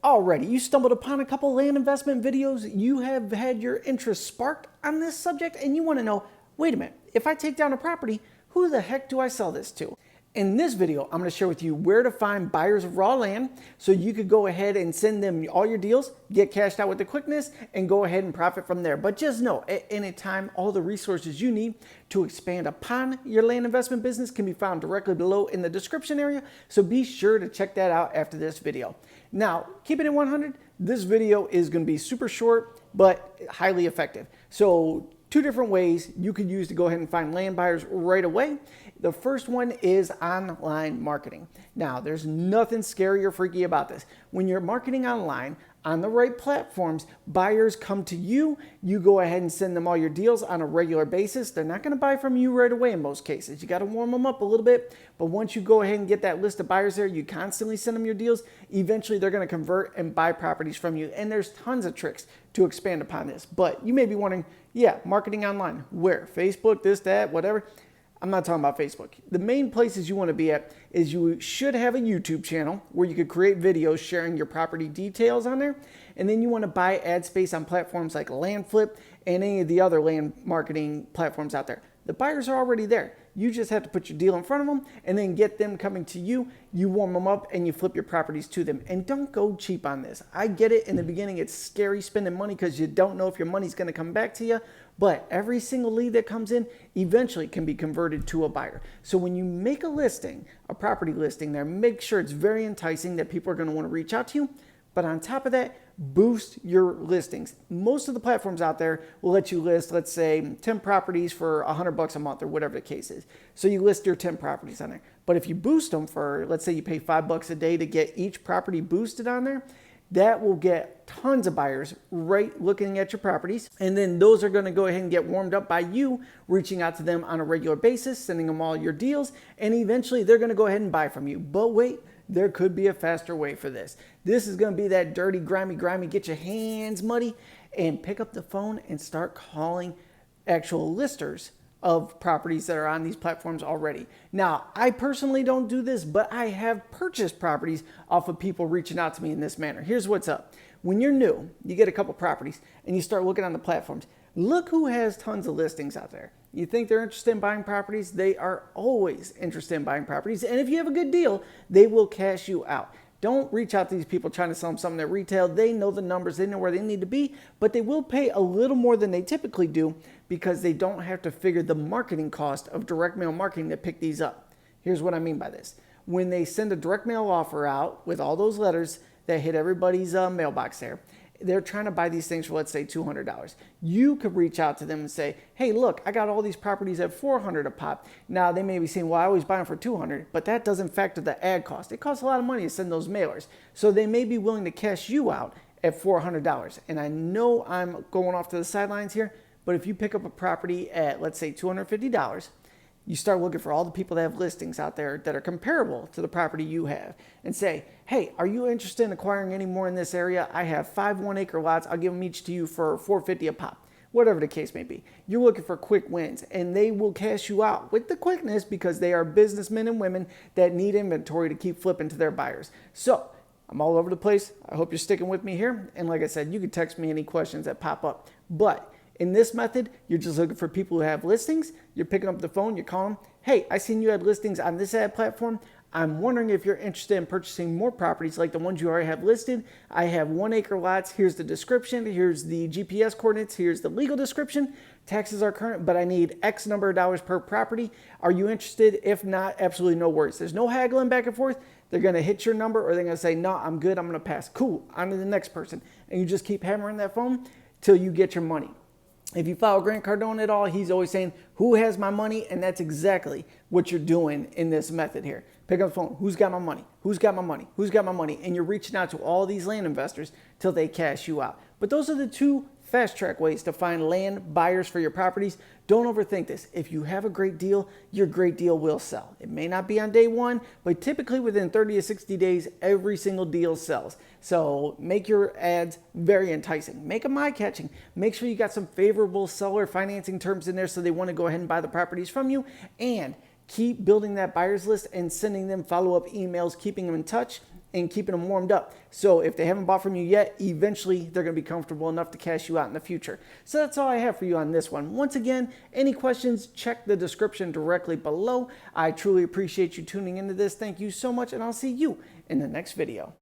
Alrighty, you stumbled upon a couple land investment videos. You have had your interest sparked on this subject and you want to know, wait a minute, if I take down a property, who the heck do I sell this to? In this video, I'm going to share with you where to find buyers of raw land so you could go ahead and send them all your deals, get cashed out with the quickness, and go ahead and profit from there. But just know, at any time, all the resources you need to expand upon your land investment business can be found directly below in the description area. So be sure to check that out after this video. Now, keeping it 100, this video is going to be super short, but highly effective. So two different ways you could use to go ahead and find land buyers right away. The first one is online marketing. Now, there's nothing scary or freaky about this. When you're marketing online on the right platforms, buyers come to you. You go ahead and send them all your deals on a regular basis. They're not going to buy from you right away in most cases. You got to warm them up a little bit. But once you go ahead and get that list of buyers there, you constantly send them your deals. Eventually, they're going to convert and buy properties from you. And there's tons of tricks to expand upon this. But you may be wondering, yeah, marketing online, where? Facebook, this, that, whatever. I'm not talking about Facebook. The main places you want to be at is you should have a YouTube channel where you could create videos sharing your property details on there. And then you want to buy ad space on platforms like LandFlip and any of the other land marketing platforms out there. The buyers are already there. You just have to put your deal in front of them and then get them coming to you. You warm them up and you flip your properties to them. And don't go cheap on this. I get it. In the beginning, it's scary spending money because you don't know if your money's going to come back to you. But every single lead that comes in eventually can be converted to a buyer. So when you make a listing, a property listing there, make sure it's very enticing that people are going to want to reach out to you. But on top of that, boost your listings. Most of the platforms out there will let you list, let's say, 10 properties for $100 a month or whatever the case is. So you list your 10 properties on there. But if you boost them for, let's say you pay $5 a day to get each property boosted on there, that will get tons of buyers right looking at your properties. And then those are going to go ahead and get warmed up by you reaching out to them on a regular basis, sending them all your deals. And eventually they're going to go ahead and buy from you. But wait, there could be a faster way for this. This is going to be that dirty, grimy, get your hands muddy and pick up the phone and start calling actual listers of properties that are on these platforms already. Now, I personally don't do this, but I have purchased properties off of people reaching out to me in this manner. Here's what's up. When you're new, you get a couple properties and you start looking on the platforms. Look who has tons of listings out there. You think they're interested in buying properties? They are always interested in buying properties. And if you have a good deal, they will cash you out. Don't reach out to these people trying to sell them something at retail. They know the numbers. They know where they need to be, but they will pay a little more than they typically do because they don't have to figure the marketing cost of direct mail marketing to pick these up. Here's what I mean by this. When they send a direct mail offer out with all those letters that hit everybody's mailbox there, they're trying to buy these things for, let's say, $200. You could reach out to them and say, hey, look, I got all these properties at $400 a pop. Now, they may be saying, well, I always buy them for $200, but that doesn't factor the ad cost. It costs a lot of money to send those mailers. So they may be willing to cash you out at $400. And I know I'm going off to the sidelines here, but if you pick up a property at, let's say, $250, you start looking for all the people that have listings out there that are comparable to the property you have and say, hey, are you interested in acquiring any more in this area? I have 5 1-acre lots. I'll give them each to you for $450 a pop, whatever the case may be. You're looking for quick wins and they will cash you out with the quickness because they are businessmen and women that need inventory to keep flipping to their buyers. So I'm all over the place. I hope you're sticking with me here. And like I said, you can text me any questions that pop up. But in this method, you're just looking for people who have listings. You're picking up the phone, you're calling them. Hey, I seen you had listings on this ad platform. I'm wondering if you're interested in purchasing more properties like the ones you already have listed. I have 1-acre lots. Here's the description. Here's the GPS coordinates. Here's the legal description. Taxes are current, but I need X number of dollars per property. Are you interested? If not, absolutely no worries. There's no haggling back and forth. They're going to hit your number or they're going to say, no, I'm good. I'm going to pass. Cool. On to the next person. And you just keep hammering that phone till you get your money. If you follow Grant Cardone at all, he's always saying, who has my money? And that's exactly what you're doing in this method here. Pick up the phone. Who's got my money? Who's got my money? Who's got my money? And you're reaching out to all these land investors till they cash you out. But those are the two fast track ways to find land buyers for your properties. Don't overthink this. If you have a great deal, your great deal will sell. It may not be on day one, but typically within 30 to 60 days, every single deal sells. So make your ads very enticing. Make them eye-catching. Make sure you got some favorable seller financing terms in there so they want to go ahead and buy the properties from you. And keep building that buyers list and sending them follow-up emails, keeping them in touch. and keeping them warmed up. So if they haven't bought from you yet, eventually they're going to be comfortable enough to cash you out in the future. So that's all I have for you on this one. Once again, any questions, check the description directly below. I truly appreciate you tuning into this. Thank you so much, and I'll see you in the next video.